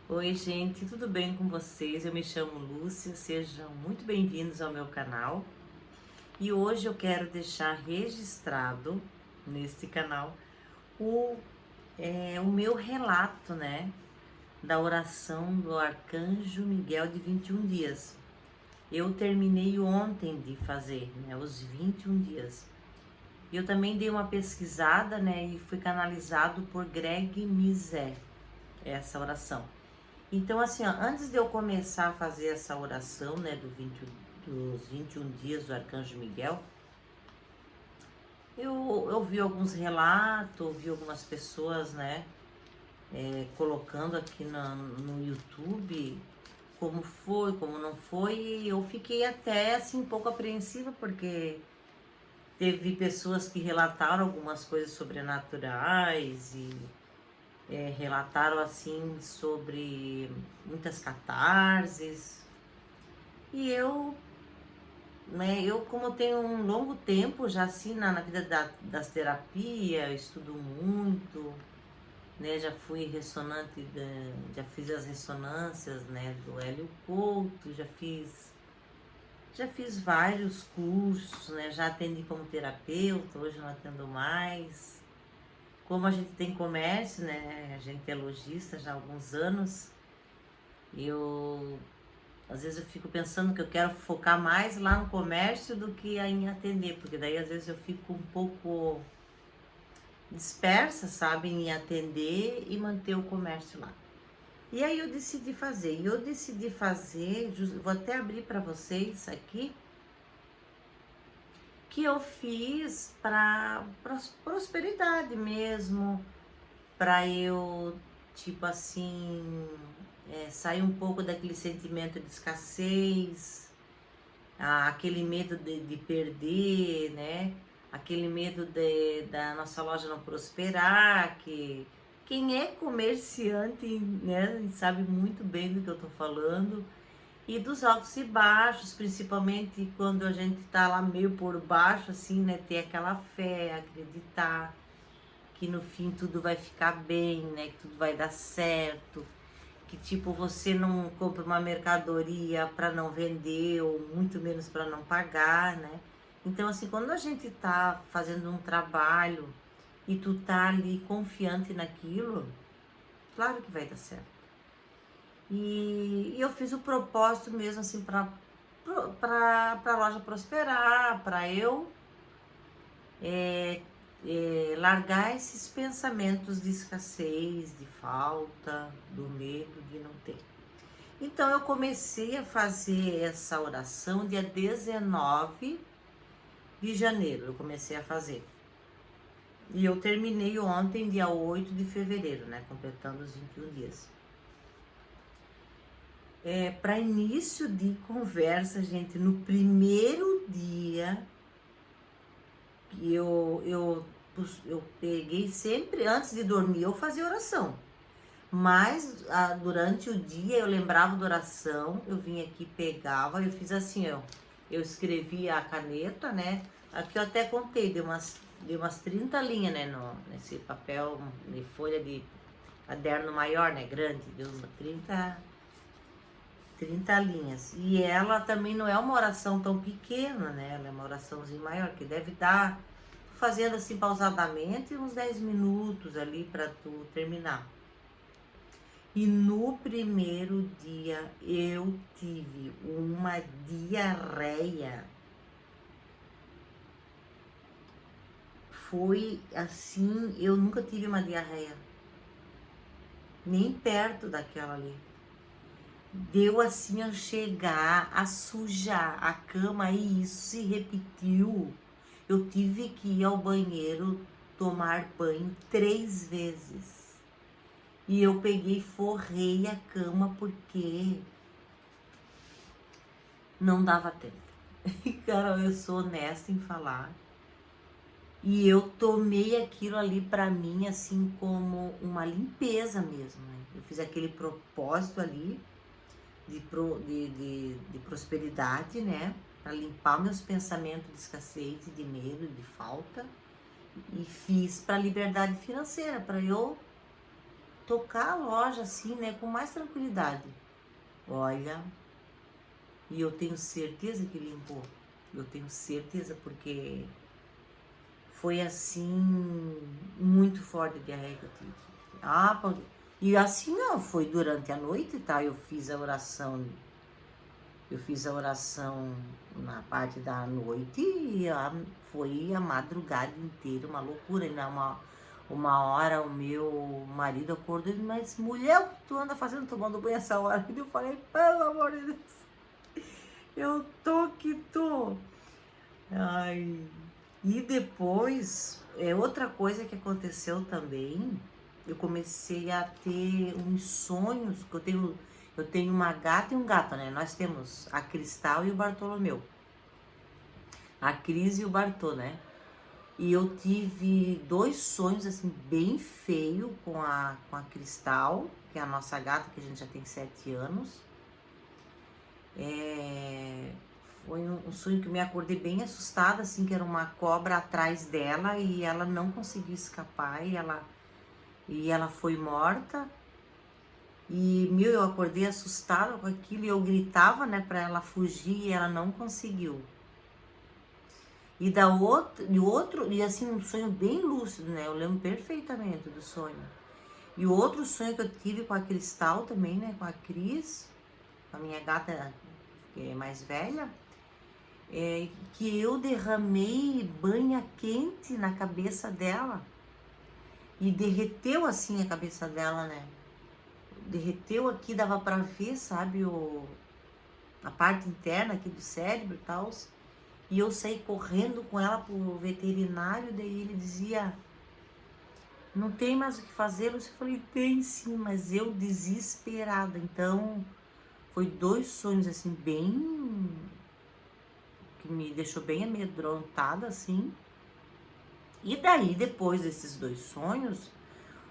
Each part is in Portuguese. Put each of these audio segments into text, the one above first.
Oi, gente, tudo bem com vocês? Eu me chamo Lúcia, sejam muito bem-vindos ao meu canal. E hoje eu quero deixar registrado neste canal o, o meu relato, né, da oração do Arcanjo Miguel de 21 dias. Eu terminei ontem de fazer, né, os 21 dias. E eu também dei uma pesquisada, né, e fui canalizado por Greg Mizé, essa oração. Então, assim, ó, antes de eu começar a fazer essa oração, né, dos 21 dias do Arcanjo Miguel, eu vi alguns relatos, vi algumas pessoas, né, colocando aqui no YouTube como foi, como não foi, e eu fiquei até, assim, um pouco apreensiva, porque teve pessoas que relataram algumas coisas sobrenaturais e relataram, assim, sobre muitas catarses. E eu como tenho um longo tempo já assim na vida das terapias, eu estudo muito, né? Já fui ressonante, já fiz as ressonâncias, né, do Hélio Couto, já fiz vários cursos, né? Já atendi como terapeuta, hoje não atendo mais. Como a gente tem comércio, né? A gente é lojista já há alguns anos, eu às vezes eu fico pensando que eu quero focar mais lá no comércio do que em atender, porque daí às vezes eu fico um pouco dispersa, sabe, em atender e manter o comércio lá. E aí eu decidi fazer, vou até abrir para vocês aqui, que eu fiz para prosperidade mesmo, para eu, tipo assim, sair um pouco daquele sentimento de escassez, aquele medo de perder, né? Aquele medo da nossa loja não prosperar, que quem é comerciante, né, sabe muito bem do que eu tô falando. E dos altos e baixos, principalmente quando a gente tá lá meio por baixo, assim, né? Ter aquela fé, acreditar que no fim tudo vai ficar bem, né? Que tudo vai dar certo, que tipo você não compra uma mercadoria para não vender ou muito menos para não pagar, né? Então assim, quando a gente tá fazendo um trabalho e tu tá ali confiante naquilo, claro que vai dar certo. E eu fiz o propósito mesmo assim para a loja prosperar, para eu largar esses pensamentos de escassez, de falta, do medo de não ter. Então eu comecei a fazer essa oração dia 19 de janeiro, eu comecei a fazer. E eu terminei ontem, dia 8 de fevereiro, né, completando os 21 dias. Para início de conversa, gente, no primeiro dia que eu peguei sempre, antes de dormir, eu fazia oração. Mas durante o dia eu lembrava da oração, eu vinha aqui, pegava, eu fiz assim, eu escrevi a caneta, né? Aqui eu até contei, deu umas 30 linhas, né? Nesse papel de folha de caderno maior, né? Grande, deu 30 linhas. E ela também não é uma oração tão pequena, né? Ela é uma oraçãozinha maior, que deve dar, fazendo assim pausadamente, uns 10 minutos ali para tu terminar. E no primeiro dia eu tive uma diarreia. Foi assim, eu nunca tive uma diarreia. Nem perto daquela ali. Deu assim a chegar, a sujar a cama e isso se repetiu. Eu tive que ir ao banheiro tomar banho 3 vezes. E eu peguei, forrei a cama porque não dava tempo. Cara, eu sou honesta em falar. E eu tomei aquilo ali pra mim, assim, como uma limpeza mesmo, né? Eu fiz aquele propósito ali de prosperidade, né? Pra limpar meus pensamentos de escassez, de medo, de falta. E fiz pra liberdade financeira, pra eu tocar a loja assim, né, com mais tranquilidade. Olha, e eu tenho certeza que limpou. Eu tenho certeza, porque foi assim, muito forte a diarreia que eu tive. E assim, não, foi durante a noite, tá? Eu fiz a oração na parte da noite e foi a madrugada inteira, uma loucura. E uma hora o meu marido acordou e disse, mas mulher, o que tu anda fazendo tomando banho essa hora? E eu falei, pelo amor de Deus, eu tô que tô. Ai. E depois, outra coisa que aconteceu também, eu comecei a ter uns sonhos, que eu tenho uma gata e um gato, né? Nós temos a Cristal e o Bartolomeu. A Cris e o Bartô, né? E eu tive 2 sonhos, assim, bem feio com a Cristal, que é a nossa gata, que a gente já tem 7 anos. Foi um sonho que eu me acordei bem assustada, assim, que era uma cobra atrás dela e ela não conseguiu escapar e ela foi morta. E, eu acordei assustada com aquilo e eu gritava, né, pra ela fugir e ela não conseguiu. E assim, um sonho bem lúcido, né, eu lembro perfeitamente do sonho. E o outro sonho que eu tive com a Cristal também, né, com a Cris, a minha gata que é mais velha, que eu derramei banha quente na cabeça dela e derreteu assim a cabeça dela, né? Derreteu aqui, dava pra ver, sabe, a parte interna aqui do cérebro e tal. E eu saí correndo com ela pro veterinário, daí ele dizia, não tem mais o que fazer. Eu falei, tem sim, mas eu desesperada. Então, foi 2 sonhos assim, bem, que me deixou bem amedrontada, assim. E daí, depois desses 2 sonhos,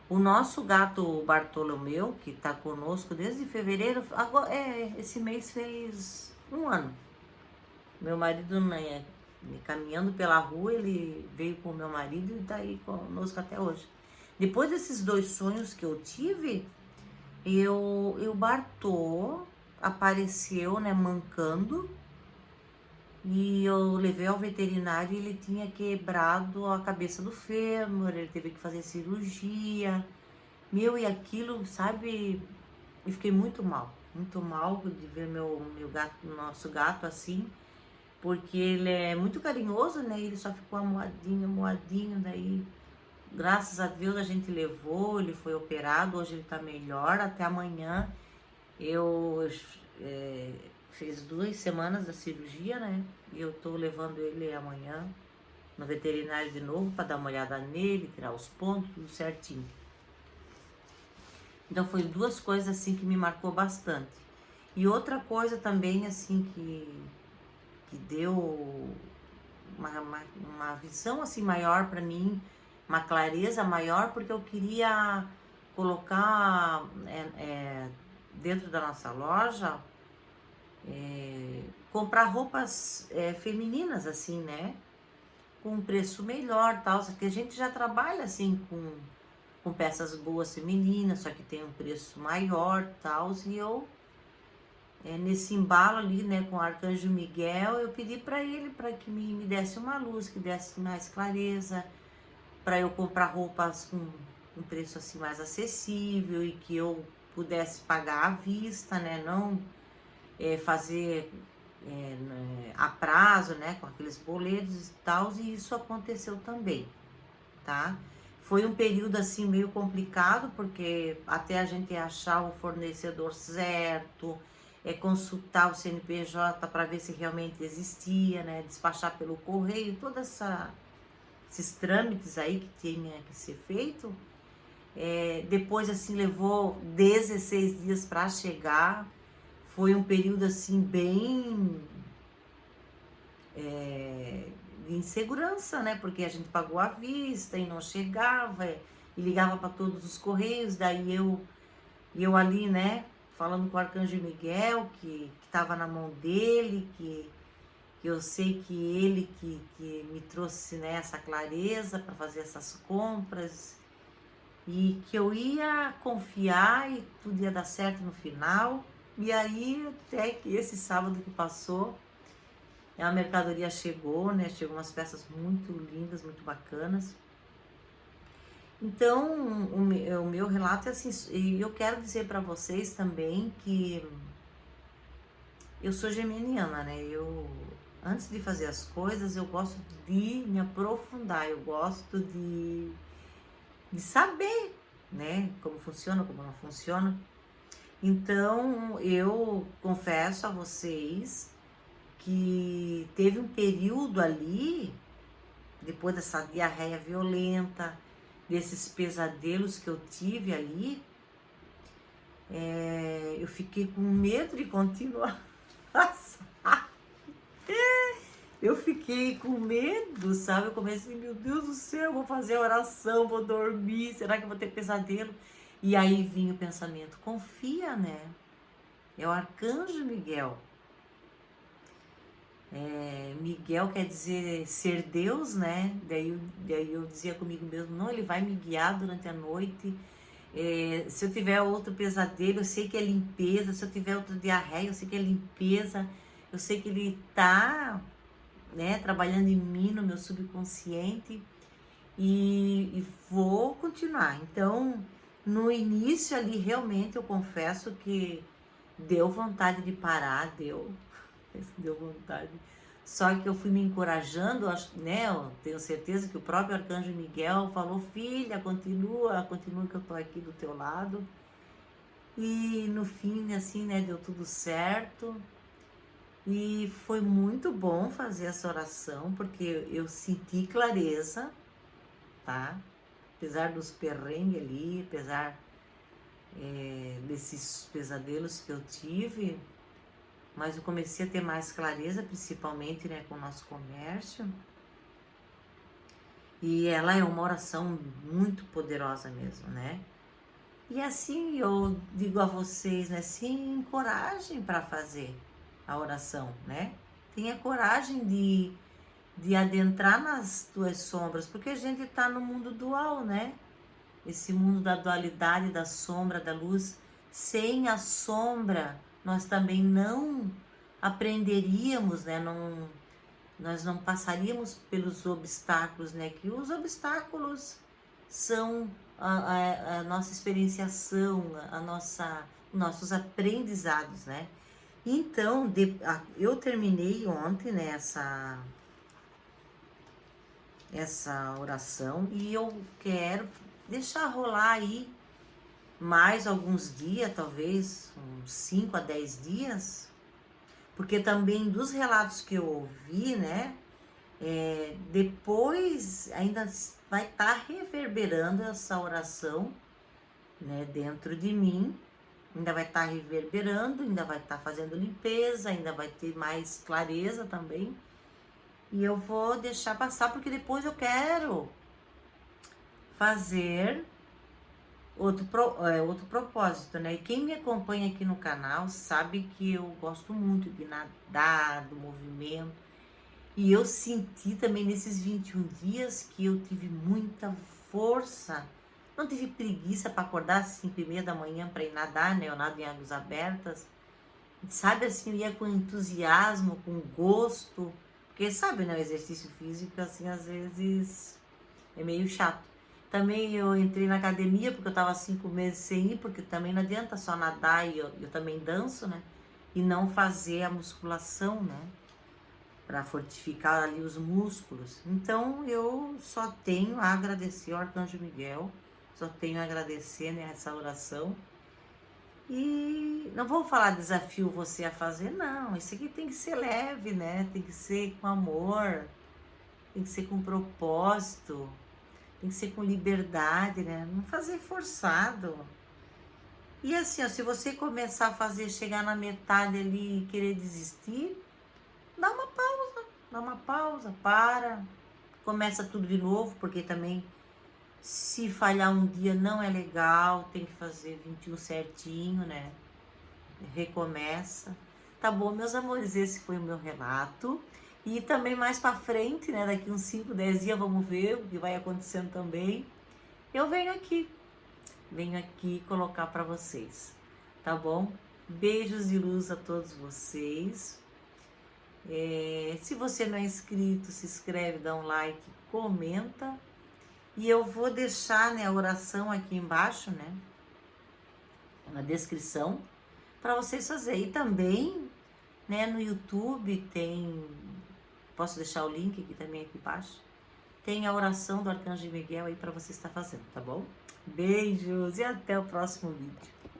o nosso gato Bartolomeu, que tá conosco desde fevereiro, agora, esse mês fez 1 ano. Meu marido, né, caminhando pela rua, ele veio com o meu marido e tá aí conosco até hoje. Depois desses 2 sonhos que eu tive, o Bartô apareceu, né, mancando. E eu levei ao veterinário e ele tinha quebrado a cabeça do fêmur, ele teve que fazer cirurgia. E aquilo, sabe, eu fiquei muito mal de ver meu gato, nosso gato assim, porque ele é muito carinhoso, né? Ele só ficou amoadinho, daí, graças a Deus a gente levou, ele foi operado, hoje ele tá melhor, até amanhã fez 2 semanas da cirurgia, né? E eu tô levando ele amanhã no veterinário de novo para dar uma olhada nele, tirar os pontos, tudo certinho. Então foi 2 coisas assim que me marcou bastante. E outra coisa também assim que deu uma visão assim maior para mim, uma clareza maior, porque eu queria colocar dentro da nossa loja, comprar roupas femininas, assim, né? Com um preço melhor, tal. Só que a gente já trabalha, assim, com peças boas femininas, só que tem um preço maior, tal. E eu, nesse embalo ali, né, com o Arcanjo Miguel, eu pedi para ele, para que me desse uma luz, que desse mais clareza, para eu comprar roupas com um preço, assim, mais acessível e que eu pudesse pagar à vista, né? Não fazer a prazo, né, com aqueles boletos e tal, e isso aconteceu também, tá? Foi um período assim meio complicado, porque até a gente achar o fornecedor certo, consultar o CNPJ para ver se realmente existia, né, despachar pelo correio, todos esses trâmites aí que tinha que ser feito. Depois assim levou 16 dias para chegar. Foi um período assim bem de insegurança, né? Porque a gente pagou à vista e não chegava, e ligava para todos os correios. Daí eu ali, né, falando com o Arcanjo Miguel, que estava na mão dele, que eu sei que ele que me trouxe, né, essa clareza para fazer essas compras. e que eu ia confiar e tudo ia dar certo no final. E aí, até que esse sábado que passou, a mercadoria chegou, né? Chegou umas peças muito lindas, muito bacanas. Então, o meu relato é assim, e eu quero dizer para vocês também que eu sou geminiana, né? Antes de fazer as coisas, eu gosto de me aprofundar, eu gosto de saber, né? Como funciona, como não funciona. Então, eu confesso a vocês que teve um período ali, depois dessa diarreia violenta, desses pesadelos que eu tive ali, eu fiquei com medo de continuar. Eu fiquei com medo, sabe? Eu comecei, meu Deus do céu, vou fazer oração, vou dormir, será que eu vou ter pesadelo? E aí vinha o pensamento, confia, né? É o arcanjo Miguel. Miguel quer dizer ser Deus, né? Daí eu dizia comigo mesmo, não, ele vai me guiar durante a noite. Se eu tiver outro pesadelo, eu sei que é limpeza. Se eu tiver outra diarreia, eu sei que é limpeza. Eu sei que ele tá, né, trabalhando em mim, no meu subconsciente. E vou continuar. Então, no início ali, realmente, eu confesso que deu vontade de parar, deu vontade. Só que eu fui me encorajando, né? Eu tenho certeza que o próprio Arcanjo Miguel falou, filha, continua que eu tô aqui do teu lado. E no fim, assim, né, deu tudo certo. E foi muito bom fazer essa oração, porque eu senti clareza, tá? Apesar dos perrengues ali, apesar desses pesadelos que eu tive, mas eu comecei a ter mais clareza, principalmente, né, com o nosso comércio. E ela é uma oração muito poderosa mesmo, né? E assim eu digo a vocês, né, se encorajem para fazer a oração, né? Tenha coragem de adentrar nas tuas sombras, porque a gente está no mundo dual, né? Esse mundo da dualidade, da sombra, da luz. Sem a sombra, nós também não aprenderíamos, né? Nós não passaríamos pelos obstáculos, né? Que os obstáculos são a nossa experienciação, nossos aprendizados, né? Então, eu terminei ontem, né, essa oração e eu quero deixar rolar aí mais alguns dias, talvez uns 5 a 10 dias, porque também dos relatos que eu ouvi, né, depois ainda vai estar reverberando essa oração, né, dentro de mim, ainda vai estar reverberando, ainda vai estar fazendo limpeza, ainda vai ter mais clareza também, e eu vou deixar passar, porque depois eu quero fazer outro propósito, né? E quem me acompanha aqui no canal sabe que eu gosto muito de nadar, do movimento. E eu senti também nesses 21 dias que eu tive muita força. Não tive preguiça para acordar às 5h30 da manhã para ir nadar, né? Eu nado em águas abertas. Sabe assim, eu ia com entusiasmo, com gosto. Porque sabe, né? O exercício físico, assim, às vezes é meio chato. Também eu entrei na academia, porque eu estava 5 meses sem ir, porque também não adianta só nadar, e eu também danço, né? E não fazer a musculação, né? Para fortificar ali os músculos. Então, eu só tenho a agradecer ao Arcanjo Miguel, só tenho a agradecer, né, essa oração. E não vou falar desafio você a fazer, não. Isso aqui tem que ser leve, né? Tem que ser com amor, tem que ser com propósito, tem que ser com liberdade, né? Não fazer forçado. E assim, ó, se você começar a fazer, chegar na metade ali e querer desistir, dá uma pausa, para, começa tudo de novo, porque também se falhar um dia não é legal, tem que fazer 21 certinho, né? Recomeça. Tá bom, meus amores, esse foi o meu relato. E também mais pra frente, né, daqui uns 5, 10 dias, vamos ver o que vai acontecendo também. Eu venho aqui venho aqui colocar para vocês, tá bom? Beijos de luz a todos vocês. Se você não é inscrito, se inscreve, dá um like, comenta. E eu vou deixar, né, a oração aqui embaixo, né, na descrição, para vocês fazerem. E também, né, no YouTube tem, posso deixar o link aqui também aqui embaixo, tem a oração do Arcanjo Miguel aí para você estar fazendo, tá bom? Beijos e até o próximo vídeo.